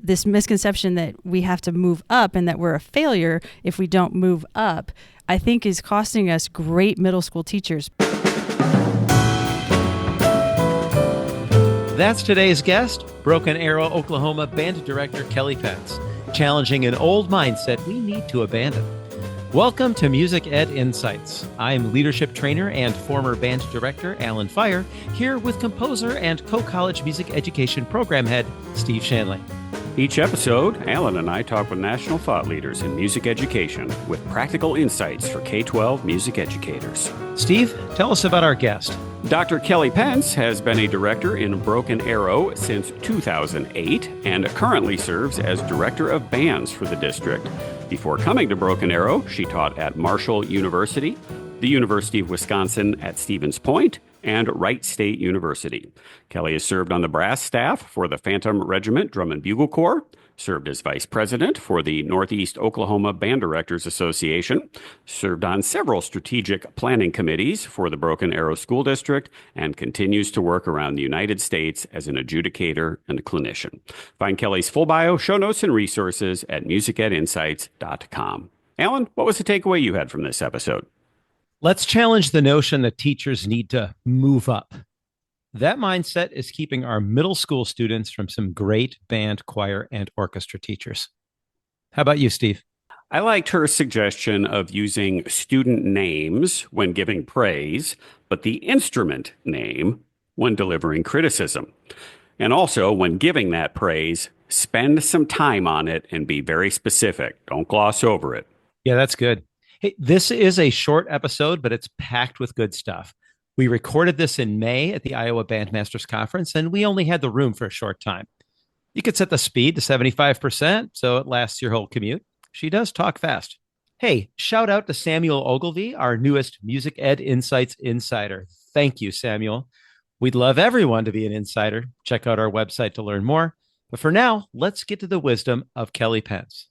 this misconception that we have to move up and that we're a failure if we don't move up, I think is costing us great middle school teachers. That's today's guest, Broken Arrow, Oklahoma band director Kelli Pence, challenging an old mindset we need to abandon. Welcome to Music Ed Insights. I'm leadership trainer and former band director Alan Fire, here with composer and co-college music education program head Steve Shanley. Each episode, Alan and I talk with national thought leaders in music education with practical insights for K-12 music educators. Steve, tell us about our guest. Dr. Kelli Pence has been a director in Broken Arrow since 2008 and currently serves as director of bands for the district. Before coming to Broken Arrow, she taught at Marshall University, the University of Wisconsin at Stevens Point, and Wright State University. Kelli has served on the brass staff for the Phantom Regiment Drum and Bugle Corps, served as vice president for the Northeast Oklahoma Band Directors Association, served on several strategic planning committees for the Broken Arrow School District, and continues to work around the United States as an adjudicator and a clinician. Find Kelli's full bio, show notes, and resources at musicedinsights.com. Alan, what was the takeaway you had from this episode? Let's challenge the notion that teachers need to move up. That mindset is keeping our middle school students from some great band, choir, and orchestra teachers. How about you, Steve? I liked her suggestion of using student names when giving praise, but the instrument name when delivering criticism. And also, when giving that praise, spend some time on it and be very specific. Don't gloss over it. Yeah, that's good. Hey, this is a short episode, but it's packed with good stuff. We recorded this in May at the Iowa Bandmasters Conference, and we only had the room for a short time. You could set the speed to 75%, so it lasts your whole commute. She does talk fast. Hey, shout out to Samuel Ogilvie, our newest Music Ed Insights Insider. Thank you, Samuel. We'd love everyone to be an insider. Check out our website to learn more. But for now, let's get to the wisdom of Kelli Pence.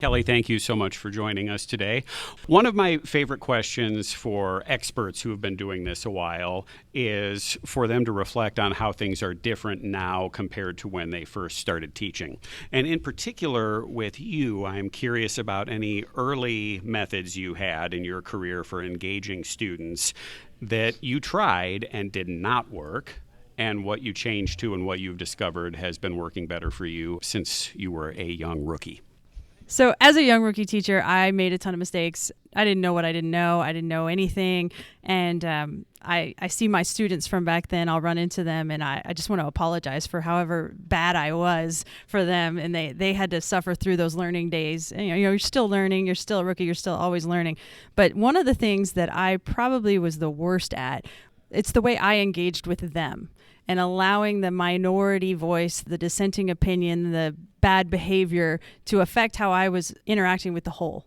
Kelli, thank you so much for joining us today. One of my favorite questions for experts who have been doing this a while is for them to reflect on how things are different now compared to when they first started teaching. And in particular with you, I'm curious about any early methods you had in your career for engaging students that you tried and did not work, and what you changed to and what you've discovered has been working better for you since you were a young rookie. So as a young rookie teacher, I made a ton of mistakes. I didn't know what I didn't know. I didn't know anything. And I see my students from back then. I'll run into them, and I just want to apologize for however bad I was for them. And they had to suffer through those learning days. And, you're still learning. You're still a rookie. You're still always learning. But one of the things that I probably was the worst at, it's the way I engaged with them and allowing the minority voice, the dissenting opinion, the bad behavior to affect how I was interacting with the whole.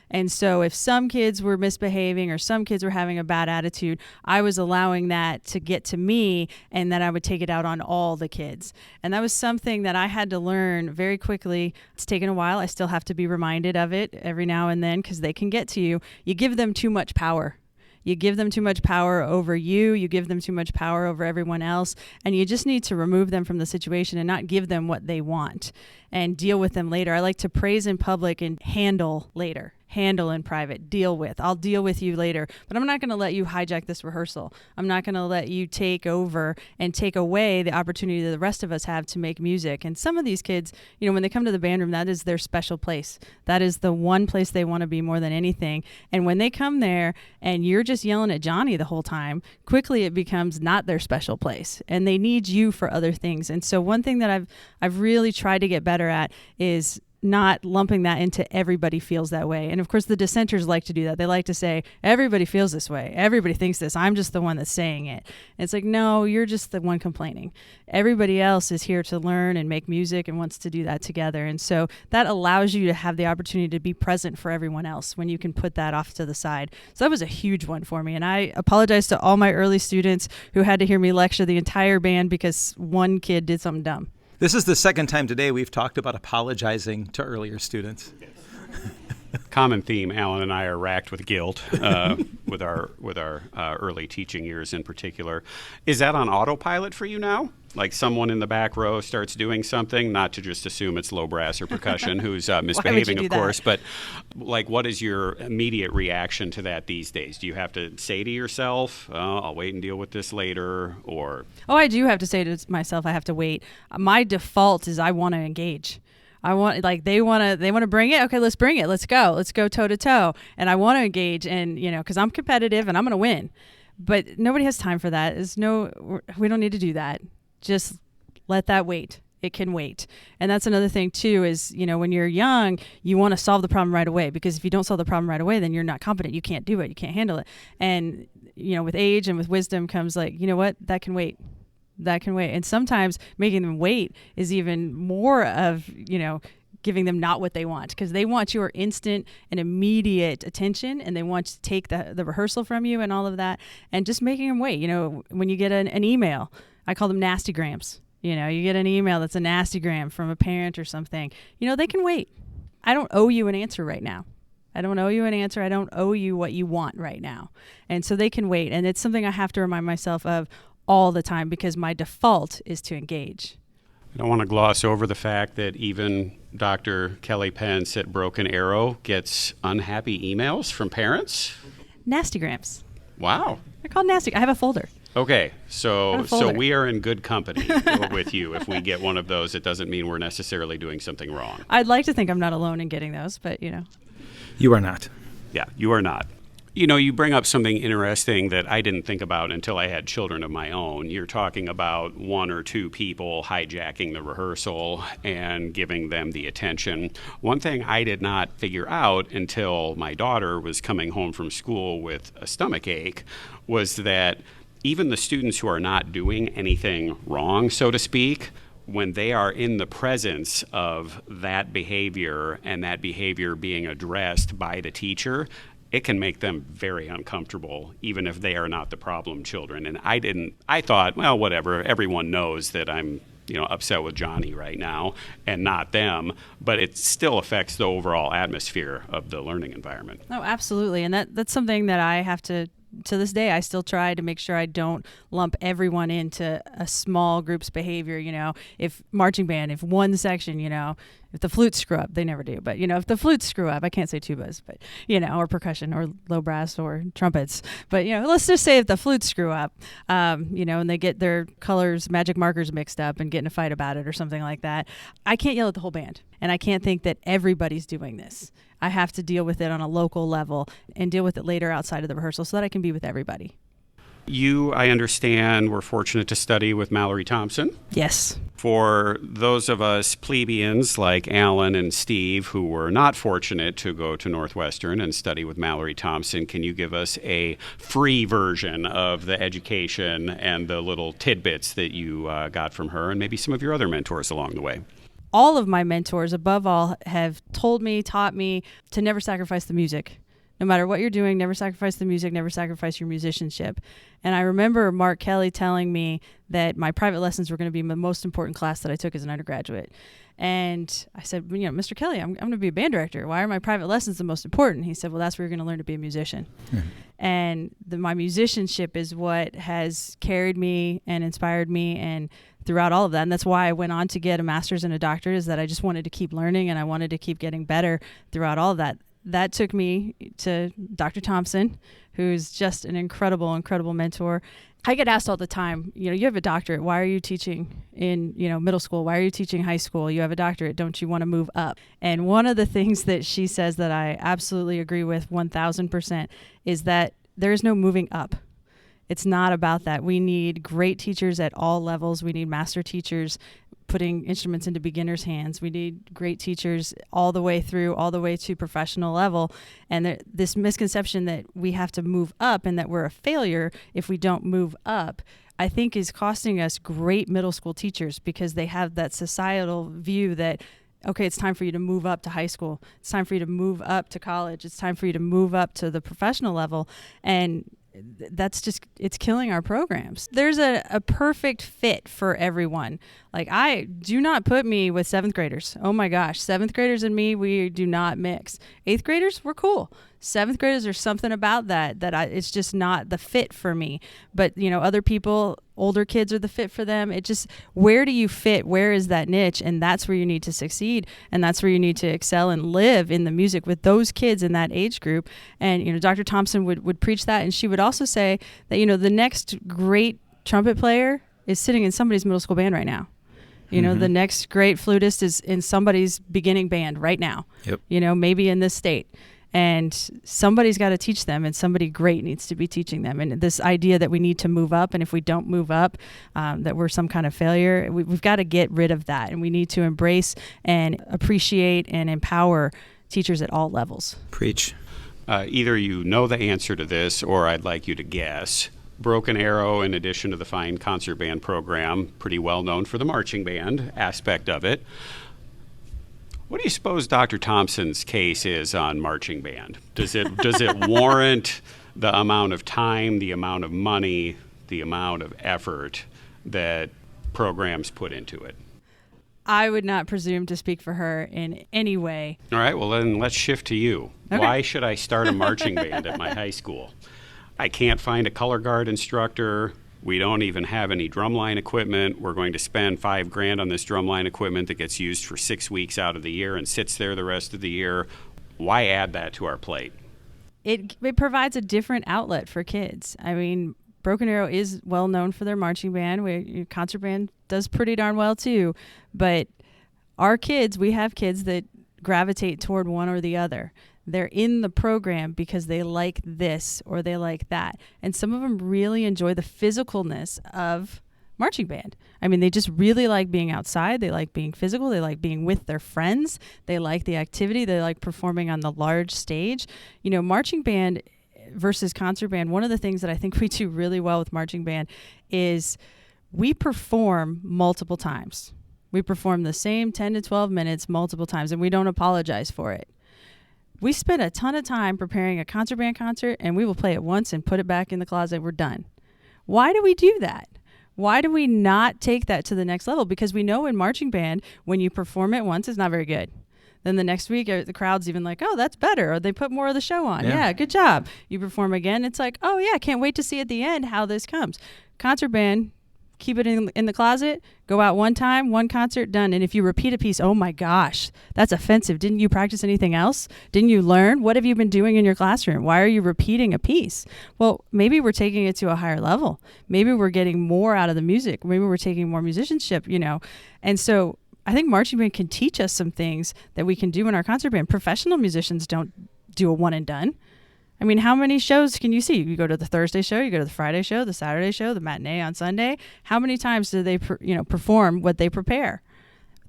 And so if some kids were misbehaving or some kids were having a bad attitude, I was allowing that to get to me, and then I would take it out on all the kids. And that was something that I had to learn very quickly. It's taken a while. I still have to be reminded of it every now and then because they can get to you. You give them too much power. You give them too much power over you. You give them too much power over everyone else. And you just need to remove them from the situation and not give them what they want and deal with them later. I like to praise in public and handle later. Handle in private, deal with. I'll deal with you later, but I'm not going to let you hijack this rehearsal. I'm not going to let you take over and take away the opportunity that the rest of us have to make music. And some of these kids, when they come to the band room, that is their special place. That is the one place they want to be more than anything. And when they come there and you're just yelling at Johnny the whole time, quickly it becomes not their special place, and they need you for other things. And so one thing that I've really tried to get better at is not lumping that into everybody feels that way. And of course the dissenters like to do that. They like to say, everybody feels this way. Everybody thinks this. I'm just the one that's saying it. And it's like, no, you're just the one complaining. Everybody else is here to learn and make music and wants to do that together. And so that allows you to have the opportunity to be present for everyone else when you can put that off to the side. So that was a huge one for me. And I apologize to all my early students who had to hear me lecture the entire band because one kid did something dumb. This is the second time today we've talked about apologizing to earlier students. Common theme. Alan and I are racked with guilt with our early teaching years in particular. Is that on autopilot for you now? Like someone in the back row starts doing something, not to just assume it's low brass or percussion who's misbehaving, of course, but like what is your immediate reaction to that these days? Do you have to say to yourself, I'll wait and deal with this later, or? Oh, I do have to say to myself, I have to wait. My default is I want to engage. I want, like, they want to bring it. Okay, let's bring it. Let's go toe to toe. And I want to engage, and, because I'm competitive and I'm going to win. But nobody has time for that. We don't need to do that. Just let that wait. It can wait. And that's another thing too, is, when you're young, you want to solve the problem right away, because if you don't solve the problem right away, then you're not competent. You can't do it. You can't handle it. And, with age and with wisdom comes like, you know what, that can wait. That can wait. And sometimes making them wait is even more of, giving them not what they want, because they want your instant and immediate attention, and they want to take the rehearsal from you and all of that, and just making them wait. When you get an email, I call them nastygrams. You get an email that's a nastygram from a parent or something. They can wait. I don't owe you an answer right now. I don't owe you an answer. I don't owe you what you want right now. And so they can wait. And it's something I have to remind myself of all the time, because my default is to engage. I don't want to gloss over the fact that even Dr. Kelli Pence at Broken Arrow gets unhappy emails from parents. Nastygrams. Wow. They're called nasty. I have a folder. Okay, so we are in good company with you. If we get one of those, it doesn't mean we're necessarily doing something wrong. I'd like to think I'm not alone in getting those, but You are not. Yeah, you are not. You bring up something interesting that I didn't think about until I had children of my own. You're talking about one or two people hijacking the rehearsal and giving them the attention. One thing I did not figure out until my daughter was coming home from school with a stomach ache was that even the students who are not doing anything wrong, so to speak, when they are in the presence of that behavior and that behavior being addressed by the teacher, it can make them very uncomfortable, even if they are not the problem children. And I thought, well, whatever, everyone knows that I'm, upset with Johnny right now and not them, but it still affects the overall atmosphere of the learning environment. Oh, absolutely. And that's something that I have to this day, I still try to make sure I don't lump everyone into a small group's behavior. If marching band, if one section, if the flutes screw up, they never do. But, if the flutes screw up, I can't say tubas, but, or percussion or low brass or trumpets. But, let's just say if the flutes screw up, and they get their colors, magic markers mixed up and get in a fight about it or something like that, I can't yell at the whole band. And I can't think that everybody's doing this. I have to deal with it on a local level and deal with it later outside of the rehearsal so that I can be with everybody. You, I understand, were fortunate to study with Mallory Thompson. Yes. For those of us plebeians like Alan and Steve who were not fortunate to go to Northwestern and study with Mallory Thompson, can you give us a free version of the education and the little tidbits that you got from her and maybe some of your other mentors along the way? All of my mentors, above all, have taught me to never sacrifice the music. No matter what you're doing, never sacrifice the music, never sacrifice your musicianship. And I remember Mark Kelly telling me that my private lessons were going to be the most important class that I took as an undergraduate. And I said, Mr. Kelly, I'm going to be a band director. Why are my private lessons the most important? He said, well, that's where you're going to learn to be a musician. Mm-hmm. And my musicianship is what has carried me and inspired me and throughout all of that. And that's why I went on to get a master's and a doctorate, is that I just wanted to keep learning and I wanted to keep getting better throughout all of that. That took me to Dr. Thompson, who's just an incredible, incredible mentor. I get asked all the time, you have a doctorate. Why are you teaching in, middle school? Why are you teaching high school? You have a doctorate. Don't you want to move up? And one of the things that she says that I absolutely agree with 1,000% is that there is no moving up. It's not about that. We need great teachers at all levels. We need master teachers putting instruments into beginners' hands. We need great teachers all the way through, all the way to professional level. And this misconception that we have to move up and that we're a failure if we don't move up, I think is costing us great middle school teachers, because they have that societal view that, okay, it's time for you to move up to high school. It's time for you to move up to college. It's time for you to move up to the professional level. And that's just, it's killing our programs. There's a perfect fit for everyone. Like, I do not put me with 7th graders. Oh my gosh, 7th graders and me, we do not mix. 8th graders, we're cool. 7th graders, there's something about that it's just not the fit for me. But, other people, older kids are the fit for them. It just, where do you fit? Where is that niche? And that's where you need to succeed. And that's where you need to excel and live in the music with those kids in that age group. And, Dr. Thompson would preach that. And she would also say that, the next great trumpet player is sitting in somebody's middle school band right now. The next great flutist is in somebody's beginning band right now. Yep. Maybe in this state. And somebody's got to teach them, and somebody great needs to be teaching them. And this idea that we need to move up, and if we don't move up, that we're some kind of failure, we've got to get rid of that. And we need to embrace and appreciate and empower teachers at all levels. Preach. Either you know the answer to this, or I'd like you to guess. Broken Arrow, in addition to the fine concert band program, pretty well known for the marching band aspect of it. What do you suppose Dr. Thompson's case is on marching band? Does it warrant the amount of time, the amount of money, the amount of effort that programs put into it? I would not presume to speak for her in any way. All right, well then let's shift to you. Okay. Why should I start a marching band at my high school? I can't find a color guard instructor. We don't even have any drumline equipment. We're going to spend $5,000 on this drumline equipment that gets used for 6 weeks out of the year and sits there the rest of the year. Why add that to our plate? It provides a different outlet for kids. I mean, Broken Arrow is well known for their marching band. Concert band does pretty darn well too. But our kids, we have kids that gravitate toward one or the other. They're in the program because they like this or they like that. And some of them really enjoy the physicalness of marching band. I mean, they just really like being outside. They like being physical. They like being with their friends. They like the activity. They like performing on the large stage. Marching band versus concert band, one of the things that I think we do really well with marching band is we perform multiple times. We perform the same 10 to 12 minutes multiple times, and we don't apologize for it. We spend a ton of time preparing a concert band concert, and we will play it once and put it back in the closet. We're done. Why do we do that? Why do we not take that to the next level? Because we know in marching band, when you perform it once, it's not very good. Then the next week, the crowd's even like, oh, that's better. Or they put more of the show on. Yeah, good job. You perform again. It's like, oh, yeah, can't wait to see at the end how this comes. Concert band, keep it in the closet, go out one time, one concert, done. And if you repeat a piece, oh my gosh, that's offensive. Didn't you practice anything else? Didn't you learn? What have you been doing in your classroom? Why are you repeating a piece? Well, maybe we're taking it to a higher level. Maybe we're getting more out of the music. Maybe we're taking more musicianship, And so I think marching band can teach us some things that we can do in our concert band. Professional musicians don't do a one and done. I mean, how many shows can you see? You go to the Thursday show, you go to the Friday show, the Saturday show, the matinee on Sunday. How many times do they, perform what they prepare?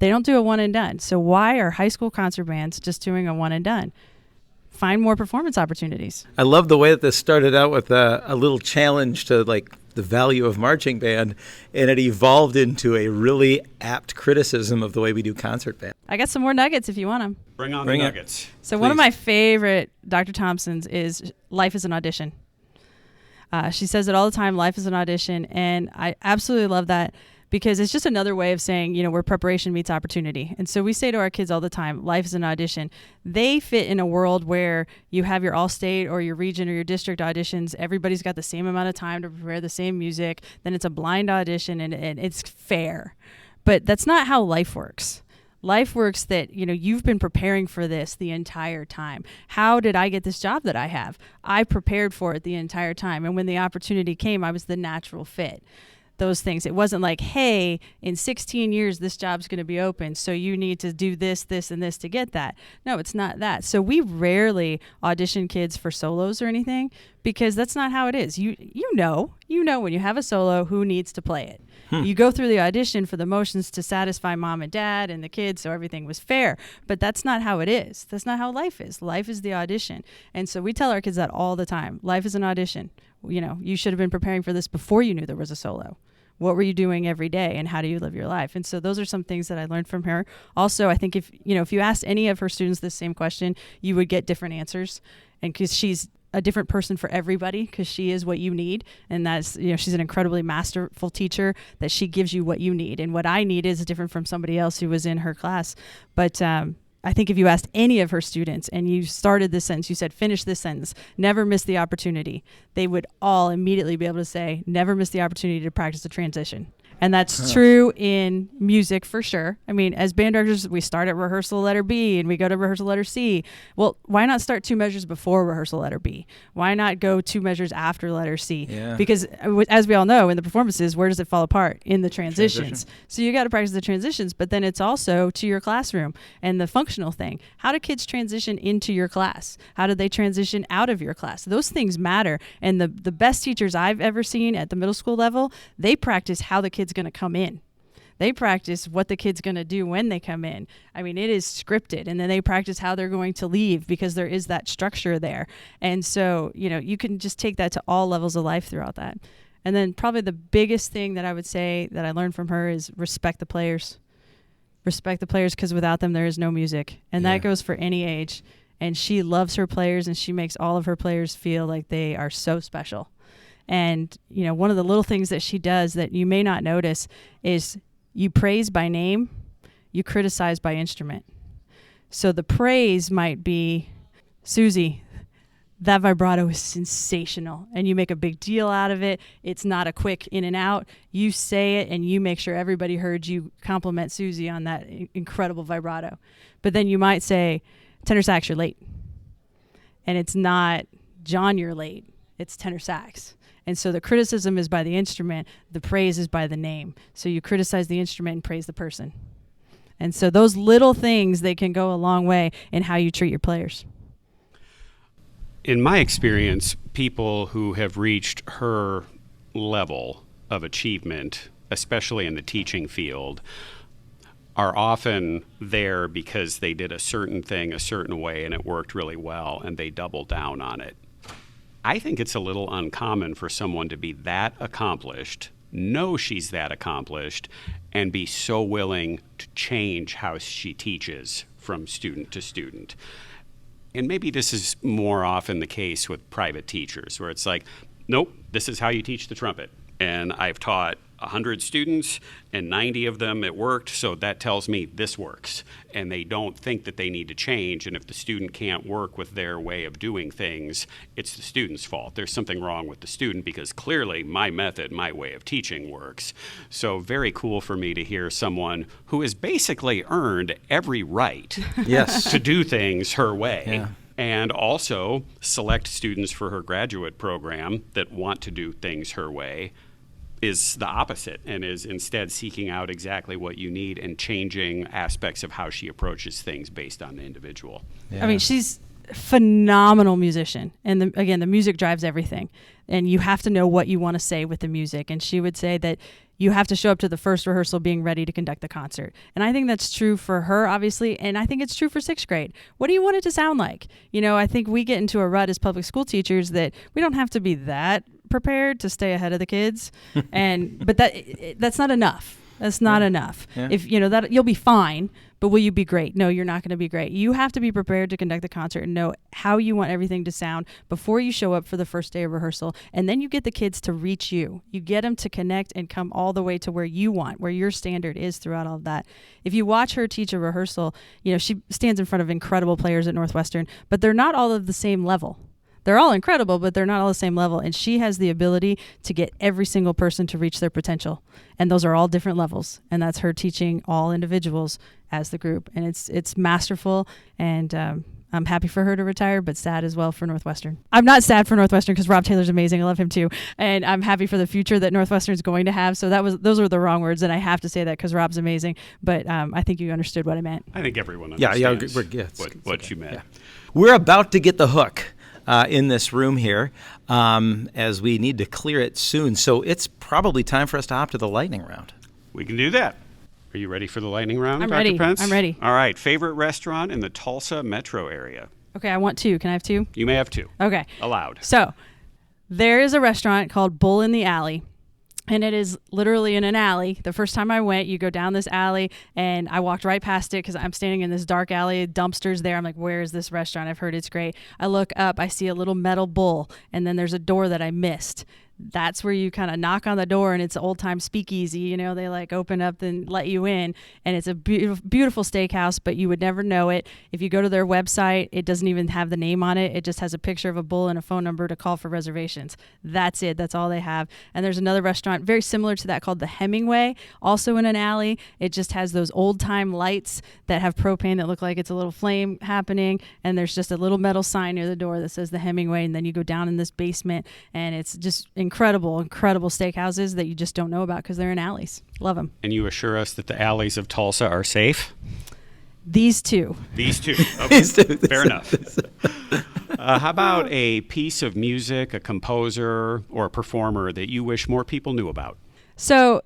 They don't do a one and done. So why are high school concert bands just doing a one and done? Find more performance opportunities. I love the way that this started out with a little challenge to the value of marching band, and it evolved into a really apt criticism of the way we do concert band. I got some more nuggets if you want them. Bring on the nuggets. So one of my favorite Dr. Thompson's is life is an audition. She says it all the time, life is an audition, and I absolutely love that because it's just another way of saying, where preparation meets opportunity. And so we say to our kids all the time, life is an audition. They fit in a world where you have your all-state or your region or your district auditions. Everybody's got the same amount of time to prepare the same music. Then it's a blind audition, and it's fair. But that's not how life works. Life works that, you've been preparing for this the entire time. How did I get this job that I have? I prepared for it the entire time. And when the opportunity came, I was the natural fit. Those things. It wasn't like, hey, in 16 years, this job's going to be open, so you need to do this, this, and this to get that. No, it's not that. So we rarely audition kids for solos or anything because that's not how it is. You know when you have a solo who needs to play it. You go through the audition for the motions to satisfy mom and dad and the kids so everything was fair. But that's not how it is. That's not how life is. Life is the audition. And so we tell our kids that all the time. Life is an audition. You should have been preparing for this before you knew there was a solo. What were you doing every day and how do you live your life? And so those are some things that I learned from her. Also, I think if you asked any of her students this same question, you would get different answers. And because she's a different person for everybody because she is what you need. And that's, she's an incredibly masterful teacher that she gives you what you need. And what I need is different from somebody else who was in her class. But I think if you asked any of her students and you started this sentence, you said, finish this sentence, never miss the opportunity, they would all immediately be able to say, never miss the opportunity to practice a transition. And that's true in music for sure. I mean, as band directors, we start at rehearsal letter B and we go to rehearsal letter C. Well, why not start 2 measures before rehearsal letter B? Why not go 2 measures after letter C? Yeah. Because as we all know, in the performances, where does it fall apart? In the transitions. So you got to practice the transitions, but then it's also to your classroom and the functional thing. How do kids transition into your class? How do they transition out of your class? Those things matter. And the best teachers I've ever seen at the middle school level, they practice how the kids going to come in. They practice what the kid's going to do when they come in. I mean, it is scripted, and then they practice how they're going to leave because there is that structure there. And so, you can just take that to all levels of life throughout that. And then probably the biggest thing that I would say that I learned from her is respect the players. Respect the players, because without them, there is no music. And that goes for any age. And she loves her players, and she makes all of her players feel like they are so special. And, one of the little things that she does that you may not notice is you praise by name, you criticize by instrument. So the praise might be, Susie, that vibrato is sensational. And you make a big deal out of it. It's not a quick in and out. You say it and you make sure everybody heard you compliment Susie on that incredible vibrato. But then you might say, tenor sax, you're late. And it's not, John, you're late. It's tenor sax. And so the criticism is by the instrument, the praise is by the name. So you criticize the instrument and praise the person. And so those little things, they can go a long way in how you treat your players. In my experience, people who have reached her level of achievement, especially in the teaching field, are often there because they did a certain thing a certain way and it worked really well and they double down on it. I think it's a little uncommon for someone to be that accomplished, know she's that accomplished, and be so willing to change how she teaches from student to student. And maybe this is more often the case with private teachers, where it's like, nope, this is how you teach the trumpet. And I've taught 100 students, and 90 of them it worked, so that tells me this works. And they don't think that they need to change, and if the student can't work with their way of doing things, it's the student's fault. There's something wrong with the student because clearly my method, my way of teaching works. So very cool for me to hear someone who has basically earned every right to do things her way. Yeah. And also select students for her graduate program that want to do things her way, is the opposite and is instead seeking out exactly what you need and changing aspects of how she approaches things based on the individual. I mean, she's a phenomenal musician. And again, the music drives everything. And you have to know what you want to say with the music. And she would say that you have to show up to the first rehearsal being ready to conduct the concert. And I think that's true for her, obviously. And I think it's true for 6th grade. What do you want it to sound like? I think we get into a rut as public school teachers that we don't have to be that prepared to stay ahead of the kids. But that's not enough. That's not enough. Yeah. If that, you'll be fine, but will you be great? No, you're not going to be great. You have to be prepared to conduct the concert and know how you want everything to sound before you show up for the first day of rehearsal. And then you get the kids to reach you. You get them to connect and come all the way to where you want, where your standard is throughout all of that. If you watch her teach a rehearsal, she stands in front of incredible players at Northwestern, but they're not all of the same level. They're all incredible, but they're not all the same level. And she has the ability to get every single person to reach their potential. And those are all different levels. And that's her teaching all individuals as the group. And it's masterful. And I'm happy for her to retire, but sad as well for Northwestern. I'm not sad for Northwestern because Rob Taylor's amazing. I love him too. And I'm happy for the future that Northwestern's going to have. So those were the wrong words. And I have to say that because Rob's amazing. But I think you understood what I meant. I think everyone understands what you meant. Yeah. We're about to get the hook in this room here as we need to clear it soon. So it's probably time for us to hop to the lightning round. We can do that. Are you ready for the lightning round, Dr. ready. Pence? I'm ready. All right. Favorite restaurant in the Tulsa metro area? Okay, I want 2. Can I have 2? You may have 2. Okay. Allowed. So there is a restaurant called Bull in the Alley. And it is literally in an alley. The first time I went, you go down this alley, and I walked right past it because I'm standing in this dark alley, dumpsters there. I'm like, where is this restaurant? I've heard it's great. I look up, I see a little metal bull, and then there's a door that I missed. That's where you kind of knock on the door, and it's old time speakeasy. You know, they like open up and let you in, and it's a beautiful steakhouse, but you would never know it. If you go to their website, it doesn't even have the name on it. It just has a picture of a bull and a phone number to call for reservations. That's it. That's all they have. And there's another restaurant very similar to that called the Hemingway, also in an alley. It just has those old time lights that have propane that look like it's a little flame happening, and there's just a little metal sign near the door that says the Hemingway, and then you go down in this basement, and it's just incredible steakhouses that you just don't know about because they're in alleys. Love them. And you assure us that the alleys of Tulsa are safe? These two. Okay. Fair enough. How about a piece of music, a composer, or a performer that you wish more people knew about? So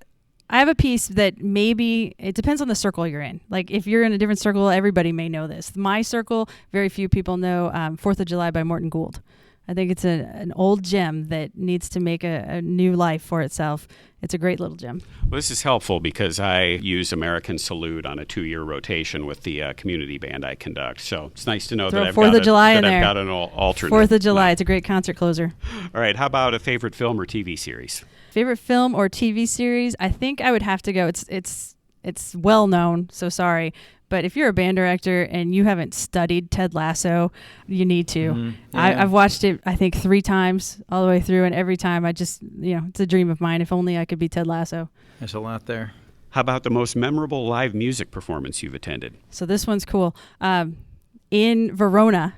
I have a piece that maybe, it depends on the circle you're in. Like if you're in a different circle, everybody may know this. My circle, very few people know 4th of July by Morton Gould. I think it's an old gem that needs to make a new life for itself. It's a great little gem. Well, this is helpful because I use American Salute on a 2-year rotation with the community band I conduct. So it's nice to know that I've got an alternate. 4th of July. It's a great concert closer. All right. How about a favorite film or TV series? Favorite film or TV series? I think I would have to go. It's well known, so sorry. But if you're a band director and you haven't studied Ted Lasso, you need to. Mm-hmm. Yeah. I've watched it, I think, 3 times all the way through. And every time I just, it's a dream of mine. If only I could be Ted Lasso. There's a lot there. How about the most memorable live music performance you've attended? So this one's cool. In Verona,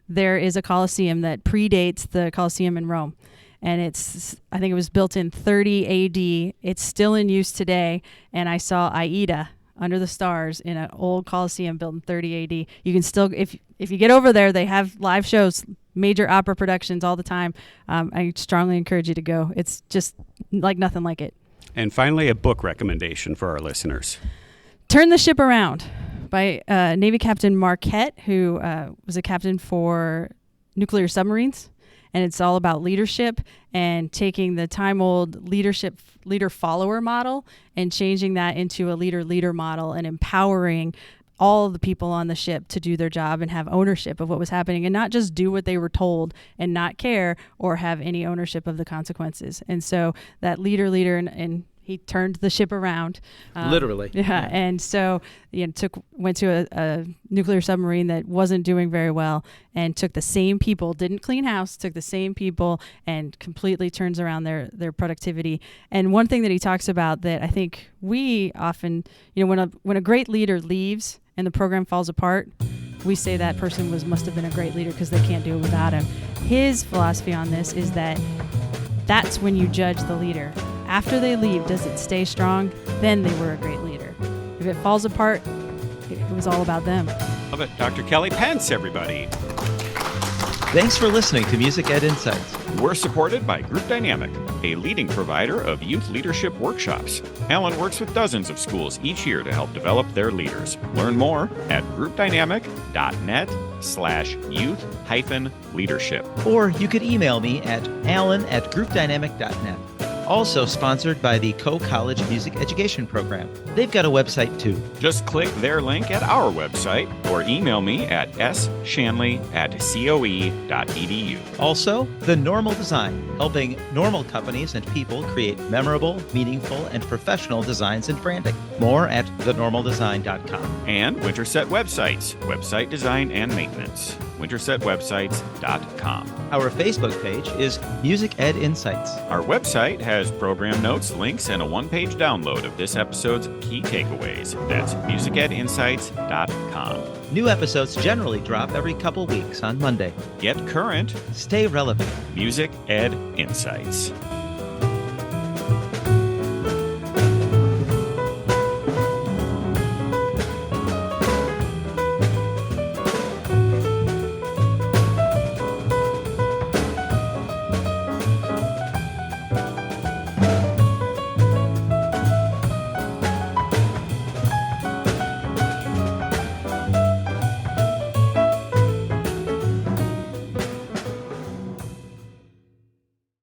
there is a Colosseum that predates the Colosseum in Rome. And I think it was built in 30 AD. It's still in use today. And I saw Aida under the stars in an old Colosseum built in 30 AD. You can still, if you get over there, they have live shows, major opera productions all the time. I strongly encourage you to go. It's just like nothing like it. And finally, a book recommendation for our listeners. Turn the Ship Around by Navy Captain Marquette, who was a captain for nuclear submarines. And it's all about leadership and taking the time-old leader-follower model and changing that into a leader-leader model and empowering all of the people on the ship to do their job and have ownership of what was happening and not just do what they were told and not care or have any ownership of the consequences. And so that leader and he turned the ship around. Literally. Yeah. And so, went to a nuclear submarine that wasn't doing very well and took the same people, didn't clean house, took the same people and completely turns around their productivity. And one thing that he talks about that I think we often, when a great leader leaves and the program falls apart, we say that person must have been a great leader because they can't do it without him. His philosophy on this is that's when you judge the leader. After they leave, does it stay strong? Then they were a great leader. If it falls apart, it was all about them. Love it. Dr. Kelli Pence, everybody. Thanks for listening to Music Ed Insights. We're supported by Group Dynamic, a leading provider of youth leadership workshops. Alan works with dozens of schools each year to help develop their leaders. Learn more at groupdynamic.net/youth-leadership. Or you could email me at alan@groupdynamic.net. Also sponsored by the Co-College Music Education Program. They've got a website too. Just click their link at our website or email me at shanley@coe.edu. Also, The Normal Design, helping normal companies and people create memorable, meaningful, and professional designs and branding. More at thenormaldesign.com. And Winterset Websites, website design and maintenance. wintersetwebsites.com. Our Facebook page is Music Ed Insights. Our website has program notes, links, and a one-page download of this episode's key takeaways. That's musicedinsights.com. New episodes generally drop every couple weeks on Monday. Get current. Stay relevant. Music Ed Insights.